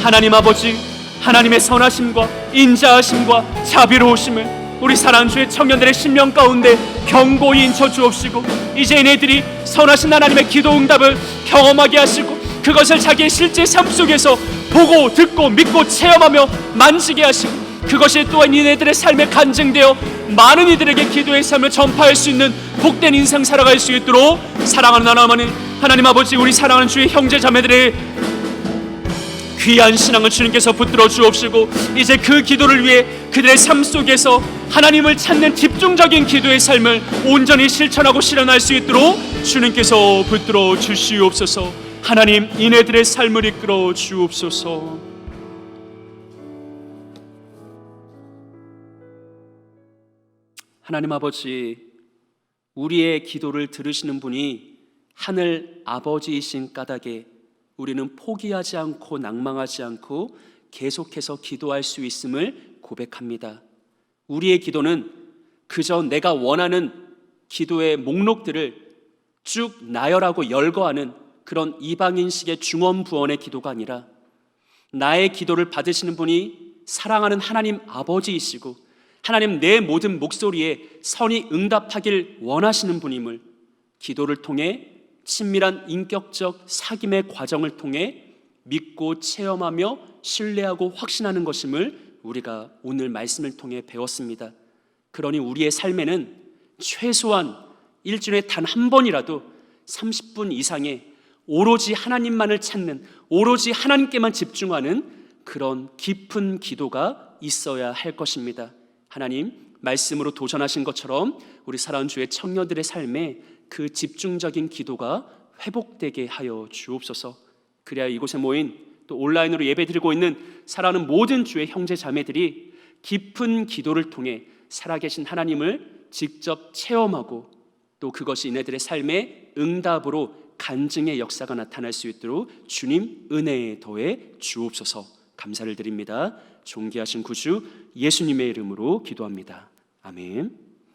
하나님 아버지, 하나님의 선하심과 인자하심과 자비로우심을 우리 사랑하는 주의 청년들의 심령 가운데 견고히 인쳐 주옵시고, 이제 얘네들이 선하신 하나님의 기도 응답을 경험하게 하시고 그것을 자기의 실제 삶 속에서 보고 듣고 믿고 체험하며 만지게 하시고, 그것이 또한 이네들의 삶에 간증되어 많은 이들에게 기도의 삶을 전파할 수 있는 복된 인생 살아갈 수 있도록 사랑하는 하나님 아버지, 우리 사랑하는 주의 형제 자매들의 귀한 신앙을 주님께서 붙들어 주옵시고, 이제 그 기도를 위해 그들의 삶 속에서 하나님을 찾는 집중적인 기도의 삶을 온전히 실천하고 실현할 수 있도록 주님께서 붙들어 주시옵소서. 하나님, 이네들의 삶을 이끌어 주옵소서. 하나님 아버지, 우리의 기도를 들으시는 분이 하늘 아버지이신 까닭에 우리는 포기하지 않고 낭망하지 않고 계속해서 기도할 수 있음을 고백합니다. 우리의 기도는 그저 내가 원하는 기도의 목록들을 쭉 나열하고 열거하는 그런 이방인식의 중언부언의 기도가 아니라, 나의 기도를 받으시는 분이 사랑하는 하나님 아버지이시고 하나님 내 모든 목소리에 선히 응답하길 원하시는 분임을 기도를 통해 친밀한 인격적 사귐의 과정을 통해 믿고 체험하며 신뢰하고 확신하는 것임을 우리가 오늘 말씀을 통해 배웠습니다. 그러니 우리의 삶에는 최소한 일주일에 단 한 번이라도 30분 이상의 오로지 하나님만을 찾는, 오로지 하나님께만 집중하는 그런 깊은 기도가 있어야 할 것입니다. 하나님, 말씀으로 도전하신 것처럼 우리 사랑하는 주의 청년들의 삶에 그 집중적인 기도가 회복되게 하여 주옵소서. 그래야 이곳에 모인 또 온라인으로 예배드리고 있는 사랑하는 모든 주의 형제 자매들이 깊은 기도를 통해 살아계신 하나님을 직접 체험하고 또 그것이 이네들의 삶의 응답으로 간증의 역사가 나타날 수 있도록 주님 은혜에 더해 주옵소서. 감사를 드립니다. 존귀하신 구주 예수님의 이름으로 기도합니다. 아멘.